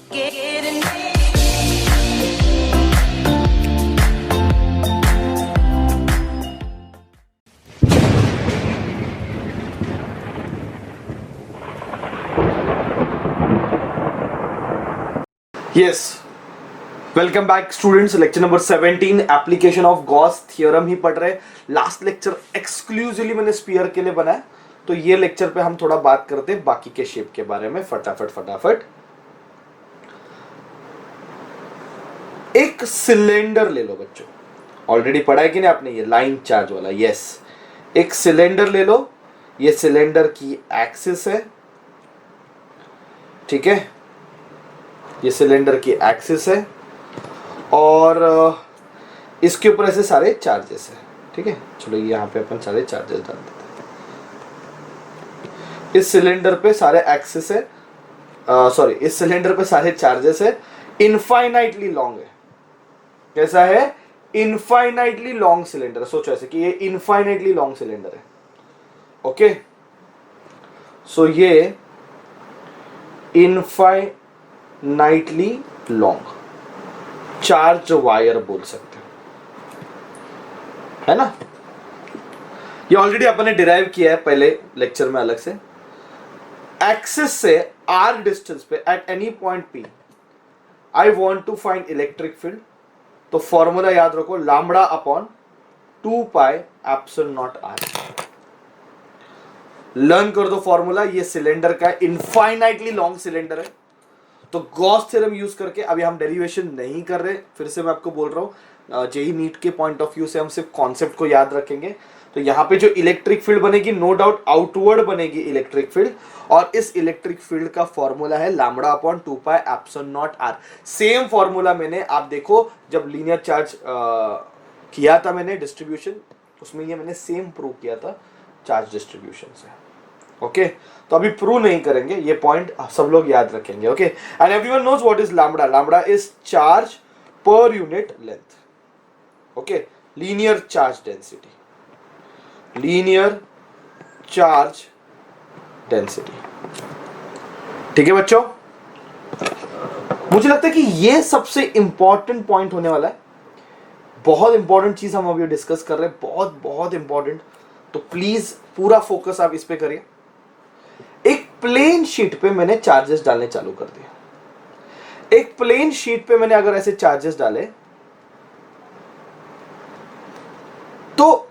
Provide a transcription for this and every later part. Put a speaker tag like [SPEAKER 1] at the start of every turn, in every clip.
[SPEAKER 1] Yes, welcome back students. Lecture number 17 application of Gauss theorem ही पढ़ रहे। Last lecture exclusively मैंने sphere के लिए बनाया, तो ये लेक्चर पे हम थोड़ा बात करते हैं बाकी के शेप के बारे में। फटाफट एक सिलेंडर ले लो बच्चों, ऑलरेडी पढ़ा है कि नहीं आपने, ये लाइन चार्ज वाला। यस, एक सिलेंडर ले लो, ये सिलेंडर की एक्सिस है, ठीक है, ये सिलेंडर की एक्सिस है और इसके ऊपर ऐसे सारे चार्जेस है, ठीक है। चलो यहाँ पे अपन सारे चार्जेस डाल देते हैं। इस सिलेंडर पे सारे एक्सिस है, सॉरी, इस सिलेंडर पे सारे चार्जेस है, इनफाइनाइटली लॉन्ग है। कैसा है? Infinitely long cylinder. सोचो ऐसे कि ये इनफाइनाइटली लॉन्ग सिलेंडर है, ओके। सो ये इनफाइनाइटली लॉन्ग चार्ज वायर बोल सकते हैं, है ना। ये ऑलरेडी अपन ने डिराइव किया है पहले लेक्चर में अलग से। एक्सिस से आर डिस्टेंस पे at any point P I want to find electric field, तो फॉर्मूला याद रखो, lambda upon 2 pi epsilon naught R. Learn कर दो फॉर्मूला। ये सिलेंडर का इनफाइनाइटली लॉन्ग सिलेंडर है, तो गॉस थ्योरम यूज करके अभी हम डेरिवेशन नहीं कर रहे। फिर से मैं आपको बोल रहा हूं, जेई नीट के पॉइंट ऑफ व्यू से हम सिर्फ कॉन्सेप्ट को याद रखेंगे। तो यहां पे जो इलेक्ट्रिक फील्ड बनेगी, नो डाउट आउटवर्ड बनेगी इलेक्ट्रिक फील्ड, और इस इलेक्ट्रिक फील्ड का फॉर्मूला है lambda upon 2 pi epsilon naught R. Same formula मैंने, आप देखो, जब लीनियर चार्ज किया था मैंने डिस्ट्रीब्यूशन, उसमें ये मैंने सेम प्रूव किया था चार्ज डिस्ट्रीब्यूशन से, ओके। तो अभी प्रूव नहीं करेंगे, ये पॉइंट सब लोग याद रखेंगे, okay. And everyone knows what is lambda. Lambda is charge per unit length, okay. Linear charge density, linear charge density, ठीक है बच्चों। मुझे लगता है कि ये सबसे इंपॉर्टेंट पॉइंट होने वाला है। बहुत इंपॉर्टेंट चीज हम अभी डिस्कस कर रहे हैं, बहुत बहुत इंपॉर्टेंट। तो प्लीज पूरा फोकस आप इस पे करिए। एक प्लेन शीट पे मैंने चार्जेस डालने चालू कर दिया। एक प्लेन शीट पे मैंने अगर ऐसे चार्जेस डाले, तो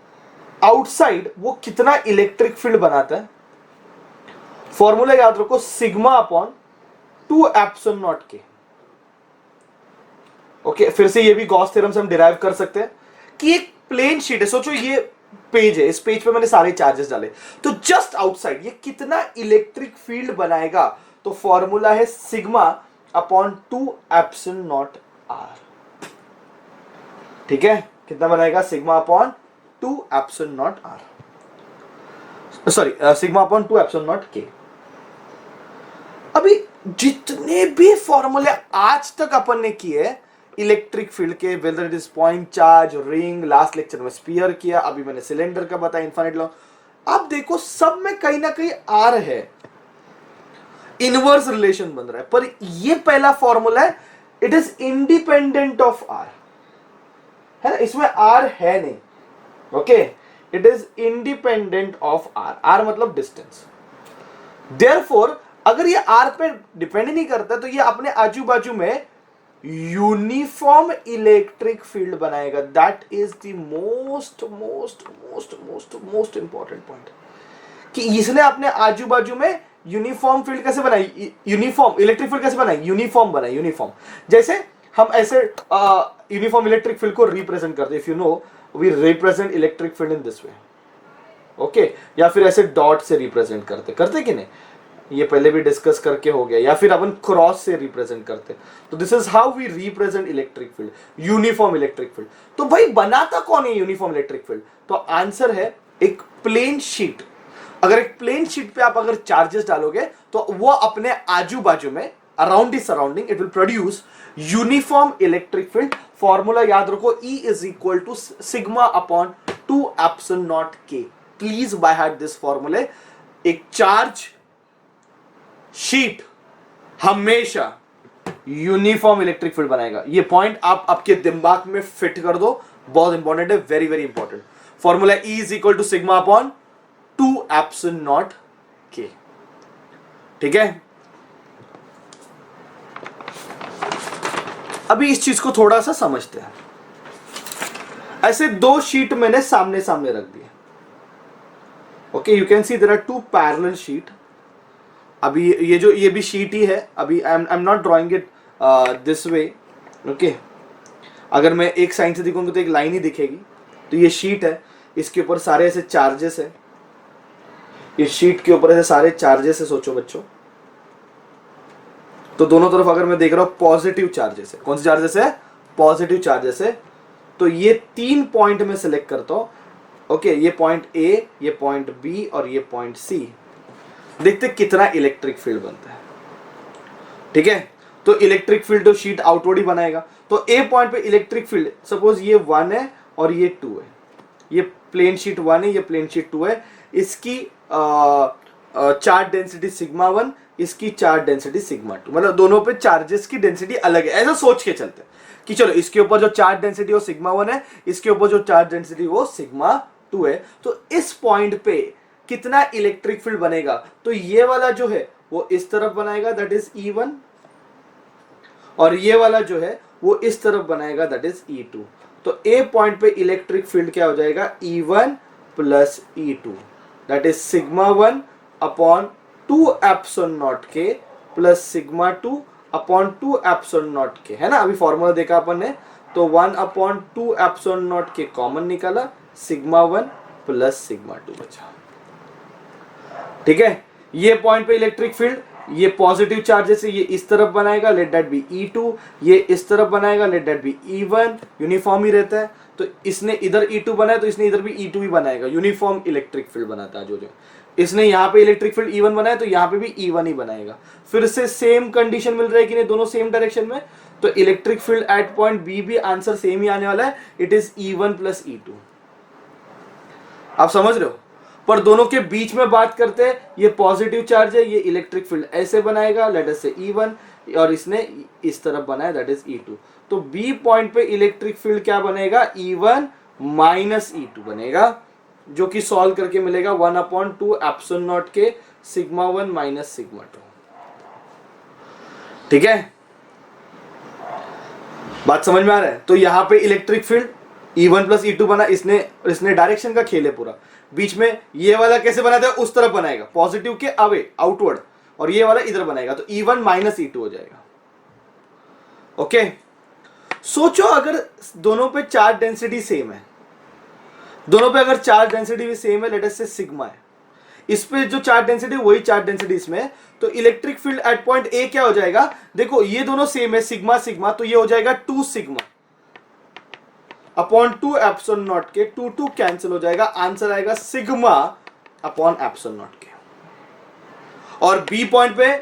[SPEAKER 1] आउटसाइड वो कितना इलेक्ट्रिक फील्ड बनाता है? फॉर्मूला याद रखो, सिग्मा अपॉन 2 एप्सिलॉन नॉट के, ओके। फिर से ये भी गॉस थ्योरम से हम डिराइव कर सकते हैं कि एक प्लेन शीट है। सोचो ये पेज है, इस पेज पे मैंने सारे चार्जेस डाले, तो जस्ट आउटसाइड ये कितना इलेक्ट्रिक फील्ड बनाएगा? तो फॉर्मूला है sigma upon 2 epsilon naught R, ठीक है। कितना बनाएगा? Sigma upon 2 epsilon naught R, sorry, sigma upon 2 epsilon naught K. अभी जितने भी फॉर्मूले आज तक अपन ने किए इलेक्ट्रिक फील्ड के, whether it is point charge, ring, last lecture में स्फीयर किया, अभी मैंने सिलेंडर का बताया, इनफाइनाइट लॉन्ग, आप देखो सब में कहीं ना कहीं आर है, इनवर्स रिलेशन बन रहा है। पर ये पहला फॉर्मूला है, it is independent of R, है ना, इसमें आर है नहीं, okay. It is independent of R, R मतलब डिस्टेंस। देयरफॉर अगर ये आर पे डिपेंड नहीं करता, तो ये अपने आजू बाजू में यूनिफॉर्म इलेक्ट्रिक फील्ड बनाएगा। That is the most most most most most important point, कि इसने अपने आजू बाजू में यूनिफॉर्म फील्ड कैसे बनाई, यूनिफॉर्म इलेक्ट्रिक फील्ड कैसे बनाई, यूनिफॉर्म बनाई, यूनिफॉर्म। जैसे हम ऐसे यूनिफॉर्म इलेक्ट्रिक फील्ड को रिप्रेजेंट करते हैं, if you know, we represent electric field in this way, okay. या फिर ऐसे डॉट से रिप्रेजेंट करते कि नहीं, ये पहले भी डिस्कस करके हो गया। या फिर अपन क्रॉस से रिप्रेजेंट करते, तो this is how we represent electric field, uniform electric field. तो भाई बनाता कौन है यूनिफॉर्म इलेक्ट्रिक फील्ड? तो आंसर है एक प्लेन शीट। अगर एक प्लेन शीट पे आप अगर चार्जेस डालोगे, तो वो अपने आजू बाजू में, around the surrounding, it will produce uniform electric field. Formula याद रखो, E is equal to sigma upon 2 epsilon naught K. Please by heart this फॉर्मूले। एक चार्ज शीट हमेशा यूनिफॉर्म इलेक्ट्रिक फील्ड बनाएगा। ये पॉइंट आप आपके दिमाग में फिट कर दो, बहुत इंपॉर्टेंट है, very very important. Formula E is equal to sigma upon 2 epsilon naught K. ठीक है, अभी इस चीज को थोड़ा सा समझते हैं। ऐसे दो शीट मैंने सामने सामने रख दिए। Okay, you can see there are two parallel sheet. अभी ये भी शीट ही है। अभी I am not drawing it this way. Okay, अगर मैं एक साइड से दिखूंगा तो एक लाइन ही दिखेगी। तो ये शीट है, इसके ऊपर सारे ऐसे चार्जेस है। ये शीट के ऊपर ऐसे सारे चार्जेस है, सोचो बच्चों। तो दोनों तरफ अगर मैं देख रहा हूं पॉजिटिव चार्जेस है। कौन से चार्जेस है? पॉजिटिव चार्जेस है। तो ये 3 पॉइंट में सिलेक्ट करता हूं। ओके, ये पॉइंट A, ये पॉइंट B और ये पॉइंट C। देखते कितना इलेक्ट्रिक फील्ड बनता है। ठीक है, तो इलेक्ट्रिक फील्ड तो शीट आउटवर्ड ही बनाएगा। तो A पॉइंट पे इलेक्ट्रिक फील्ड, सपोज ये 1 है और ये 2 है। ये प्लेन शीट 1 है, ये प्लेन शीट 2 है। इसकी चार्ज डेंसिटी सिग्मा 1, इसकी चार्ज डेंसिटी सिग्मा 2। मतलब दोनों पे चार्जेस की डेंसिटी अलग है। ऐसा सोच के चलते हैं कि चलो इसके ऊपर जो चार्ज डेंसिटी वो सिग्मा 1 है, इसके ऊपर जो चार्ज डेंसिटी वो सिग्मा 2 है। तो इस पॉइंट पे कितना इलेक्ट्रिक फील्ड बनेगा? तो ये वाला जो है वो इस तरफ बनाएगा, दैट इज E1, और ये वाला जो है वो इस तरफ बनाएगा, दैट इज E2। तो A पॉइंट पे इलेक्ट्रिक फील्ड क्या हो जाएगा? E1 plus E2, that is sigma 1 upon 2 epsilon naught K plus sigma 2 upon 2 epsilon naught K. है ना, अभी फॉर्मूला देखा अपन ने। तो 1 अपॉन 2 एप्सिलॉन नॉट के कॉमन निकाला, सिग्मा 1 प्लस सिग्मा 2 बचा। ठीक है, ये पॉइंट पे इलेक्ट्रिक फील्ड, ये पॉजिटिव चार्जेस है, ये इस तरफ बनाएगा, लेट दैट बी E2। ये इस तरफ बनाएगा, let that be E1। Uniform ही रहता है। तो इसने इधर E2 बनाया तो इसने इधर भी E2 ही बनाएगा। यूनिफॉर्म इलेक्ट्रिक फील्ड बनाता है। जो इसने यहाँ पे इलेक्ट्रिक फील्ड E1 बनाया तो यहाँ पे भी E1 ही बनाएगा। फिर से सेम कंडीशन मिल रहा है कि नहीं, दोनों सेम डायरेक्शन में। तो electric field at point B भी आंसर सेम ही आने वाला है, it is E1 plus E2। आप समझ रहे हो? पर दोनों के बीच में बात करते हैं, ये पॉजिटिव चार्ज है, ये इलेक्ट्रिक फील्ड ऐसे बनाएगा, लेट अस से E1, और इसने इस तरफ बनाया, दैट इज E2। तो B पॉइंट पे इलेक्ट्रिक फील्ड क्या बनेगा? E1 माइनस E2 बनेगा, जो कि सॉल्व करके मिलेगा 1 अपॉन 2 एप्सिलॉन नॉट के सिग्मा 1 माइनस सिग्मा 2। ठीक है, बात समझ में आ रहा है? तो यहां पे electric field E1 plus E2 बना। इसने डायरेक्शन का खेल है पूरा। बीच में ये वाला कैसे बनाता है? उस तरफ बनाएगा, पॉजिटिव के अवे, आउटवर्ड, और ये वाला इधर बनाएगा। तो E1 माइनस E2 हो जाएगा। ओके, सोचो अगर दोनों पे चार्ज डेंसिटी सेम है, दोनों पे अगर चार्ज डेंसिटी भी सेम है, लेट अस से सिग्मा है, इस पे जो चार्ज डेंसिटी वही चार्ज डेंसिटी इसमें है, तो electric field at point A क्या हो जाएगा? देखो ये दोनों सेम है, सिग्मा सिग्मा, तो ये हो जाएगा 2 सिग्मा अपॉन 2 एप्सिलॉन नॉट के। 2 2 कैंसिल हो जाएगा, आंसर आएगा सिग्मा अपॉन एप्सिलॉन नॉट के। और B पॉइंट पे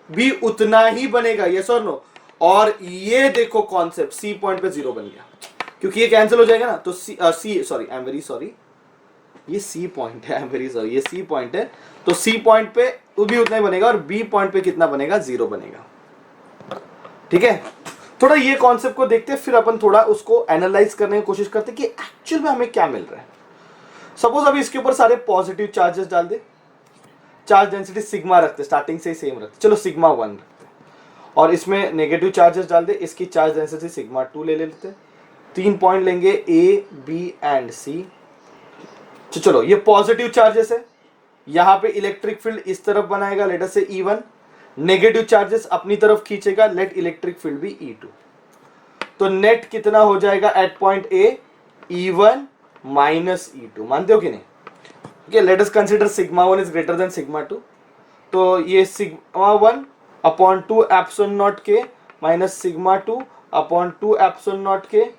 [SPEAKER 1] भी उतना ही बनेगा, यस और नो। और ये देखो कॉन्सेप्ट, C पॉइंट पे 0 बन गया क्योंकि ये कैंसिल हो जाएगा ना। तो C sorry, I am very sorry, ये C पॉइंट है, आई एम वेरी सॉरी, ये C पॉइंट है। तो C पॉइंट पे भी उतना ही बनेगा, और B पॉइंट पे कितना बनेगा? 0 बनेगा। ठीक है, थोड़ा ये कॉन्सेप्ट को देखते हैं, फिर अपन थोड़ा उसको एनालाइज करने की कोशिश करते हैं कि एक्चुअल में हमें क्या मिल रहा है। सपोज अभी इसके ऊपर सारे पॉजिटिव चार्जेस डाल दे, चार्ज डेंसिटी सिग्मा रखते, स्टार्टिंग से ही सेम रखते, चलो सिग्मा 1 रखते, और इसमें नेगेटिव चार्जेस डाल दे, इसकी चार्ज डेंसिटी सिग्मा 2 ले लेते। 3 पॉइंट लेंगे A, B एंड C। तो चलो ये पॉजिटिव चार्जेस है, यहां पे इलेक्ट्रिक फील्ड इस तरफ बनाएगा, लेट अस से E1। नेगेटिव चार्जेस अपनी तरफ खींचेगा, लेट इलेक्ट्रिक फील्ड भी E2। तो नेट कितना हो जाएगा eight point A? E1 minus E2। मानते हो कि नहीं? Okay, let us consider sigma 1 is greater than sigma 2। तो ये सिग्मा 1 अपॉन 2 एप्सिलॉन नॉट के minus sigma 2 upon 2 epsilon naught के,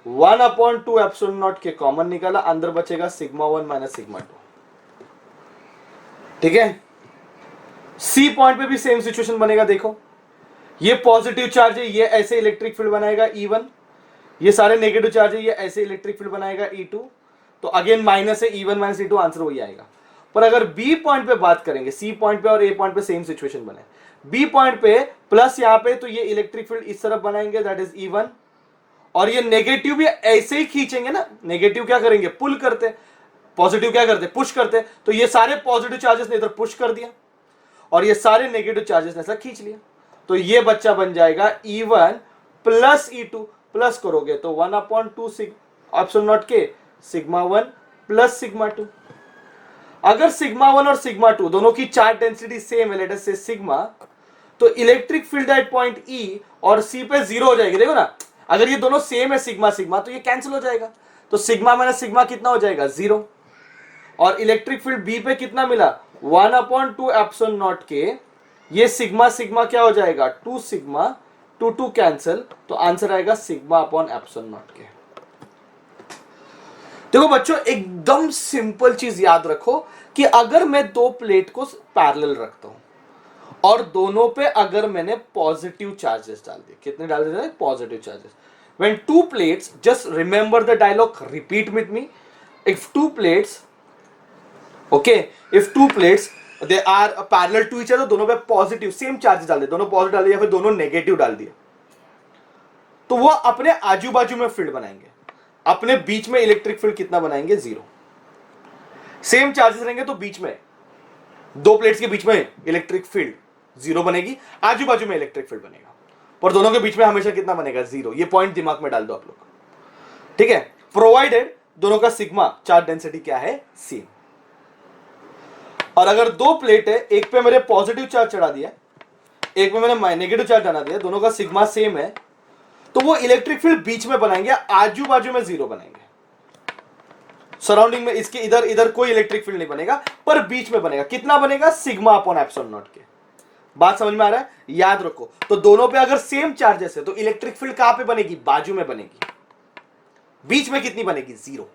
[SPEAKER 1] 1 अपॉन 2 एप्सिलॉन नॉट के कॉमन निकाला, अंदर बचेगा सिग्मा 1 माइनस सिग्मा 2। ठीक है, C पॉइंट पे भी सेम सिचुएशन बनेगा। देखो ये पॉजिटिव चार्ज है, ये ऐसे इलेक्ट्रिक फील्ड बनाएगा E1। ये सारे नेगेटिव चार्ज है, ये ऐसे इलेक्ट्रिक फील्ड बनाएगा E2। तो अगेन माइनस है, E1 माइनस E2, आंसर वही आएगा। पर अगर B पॉइंट पे बात करेंगे, C पॉइंट पे और A पॉइंट पे सेम सिचुएशन बने, बी पॉइंट पे प्लस यहां पे, तो ये इलेक्ट्रिक फील्ड इस तरफ बनाएंगे, दैट इज E1, और ये नेगेटिव भी ऐसे ही खींचेंगे ना, नेगेटिव क्या करेंगे, पुल करते, पॉजिटिव क्या करते, पुश करते, तो ये सारे पॉजिटिव चार्जेस ने इधर पुश कर दिया और ये सारे नेगेटिव चार्जेस ने ऐसा खींच लिया, तो ये बच्चा बन जाएगा E1 प्लस E2, प्लस करोगे तो 1/2 एप्सिलॉन नॉट के सिग्मा 1 प्लस सिग्मा 2। अगर सिग्मा 1 और सिग्मा 2 दोनों की चार्ज डेंसिटी सेम है, लेट अस से सिग्मा, तो electric field at point E और C पे 0 हो जाएगी। देखो ना, अगर ये दोनों सेम है सिग्मा सिग्मा, तो ये कैंसिल हो जाएगा, तो सिग्मा माइनस सिग्मा कितना हो जाएगा, 0। और इलेक्ट्रिक फील्ड B पे कितना मिला, 1/2 एप्सिलॉन नॉट के, ये सिग्मा सिग्मा क्या हो जाएगा, 2 सिग्मा, 2 कैंसिल, तो आंसर आएगा सिग्मा अपॉन एप्सिलॉन नॉट के। देखो बच्चों, एकदम सिंपल चीज याद रखो कि अगर मैं दो प्लेट को पैरेलल रखता हूं और दोनों पे अगर मैंने पॉजिटिव चार्जेस डाल दिए, कितने डाल दिए, positive charges, when two plates, just remember the dialogue, repeat with me, if two plates, okay, if two plates they are parallel to each other, दोनों पे पॉजिटिव सेम चार्जेस डाल दिए, दोनों पॉजिटिव डाल दिया, फिर दोनों नेगेटिव डाल दिया, तो वो अपने आजू बाजू में फील्ड बनाएंगे, अपने बीच में इलेक्ट्रिक फील्ड कितना बनाएंगे, 0। सेम चार्जेस रहेंगे तो बीच में, दो प्लेट्स के बीच में इलेक्ट्रिक फील्ड 0 बनेगी, आजू बाजू में इलेक्ट्रिक फील्ड बनेगा, पर दोनों के बीच में हमेशा कितना बनेगा, 0। ये पॉइंट दिमाग में डाल दो आप लोग, ठीक है, प्रोवाइडेड दोनों का सिग्मा चार्ज डेंसिटी क्या है, सेम। और अगर दो प्लेट है, एक पे मैंने पॉजिटिव चार्ज चढ़ा दिया, एक पे मैंने नेगेटिव चार्ज डाला दिया, दोनों का सिग्मा सेम है, तो वो इलेक्ट्रिक फील्ड बीच में बनाएंगे, आजू बाजू में 0 बनाएंगे, सराउंडिंग में इसके इधर इधर कोई इलेक्ट्रिक फील्ड नहीं बनेगा, पर बीच में बनेगा, कितना बनेगा, सिग्मा अपॉन एप्सिलॉन नॉट के। बात समझ में आ रहा है, याद रखो, तो दोनों पे अगर सेम चार्जेस है तो इलेक्ट्रिक फील्ड कहां पे बनेगी, बाजू में बनेगी, बीच में कितनी बनेगी, 0।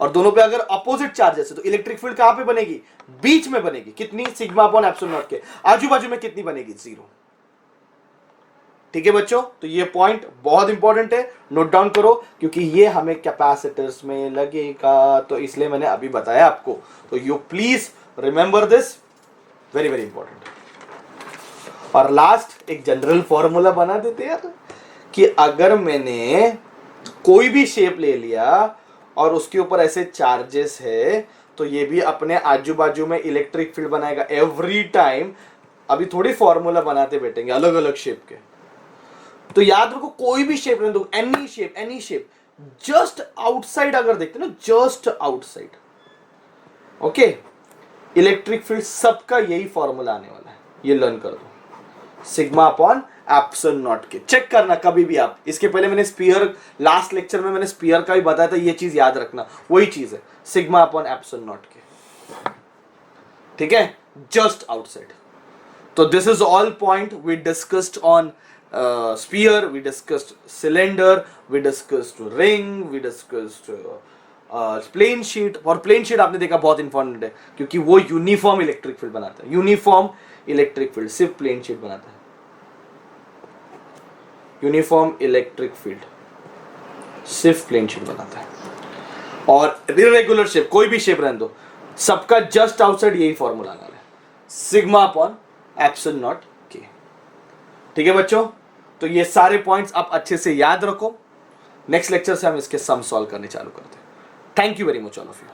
[SPEAKER 1] और दोनों पे अगर अपोजिट चार्जेस है तो इलेक्ट्रिक फील्ड कहां पे बनेगी, बीच में बनेगी, कितनी, सिग्मा अपॉन एप्सिलॉन नॉट के, आजू बाजू में कितनी बनेगी, 0। ठीक है बच्चों, तो ये पॉइंट बहुत इंपॉर्टेंट है, नोट डाउन करो, क्योंकि ये हमें कैपेसिटर्स में लगेगा, तो इसलिए मैंने अभी बताया आपको, तो you please remember this, very very important. और लास्ट एक जनरल फॉर्मूला बना देते हैं यार, कि अगर मैंने कोई भी शेप ले लिया और उसके ऊपर ऐसे चार्जेस है, तो ये भी अपने आजू बाजू में इलेक्ट्रिक फील्ड बनाएगा एवरी टाइम। अभी थोड़ी फॉर्मूला बनाते बैठेंगे अलग अलग शेप के, तो याद रखो, कोई भी शेप नहीं दो, एनी शेप, जस्ट आउटसाइड अगर देखते ना, just outside, okay, electric field सबका यही फॉर्मूला आने वाला है, ये लर्न कर दो, सिग्मा अपॉन एप्सिलॉन नॉट के। चेक करना कभी भी आप, इसके पहले मैंने स्पीयर, लास्ट लेक्चर में मैंने स्पीयर का भी बताया था, ये चीज याद रखना, वही चीज है, sigma upon epsilon naught K, ठीक है, जस्ट आउटसाइड। तो this is all point we discussed on sphere, we discussed cylinder, we discussed ring, we discussed plane sheet। और प्लेन शीट आपने देखा बहुत इंपॉर्टेंट है, क्योंकि वो यूनिफॉर्म इलेक्ट्रिक फील्ड बनाता है, यूनिफॉर्म इलेक्ट्रिक फील्ड सिर्फ प्लेन शीट बनाता है, यूनिफॉर्म इलेक्ट्रिक फील्ड सिर्फ प्लेन शीट बनाता है। और इरेगुलर शेप, कोई भी शेप रहने दो, सबका जस्ट आउटसाइड यही फॉर्मूला आना है, sigma upon epsilon naught K. ठीक है बच्चों, तो ये सारे पॉइंट्स आप अच्छे से याद रखो, नेक्स्ट लेक्चर से हम इसके सम सॉल्व करने चालू करते हैं। Thank you very much all of you.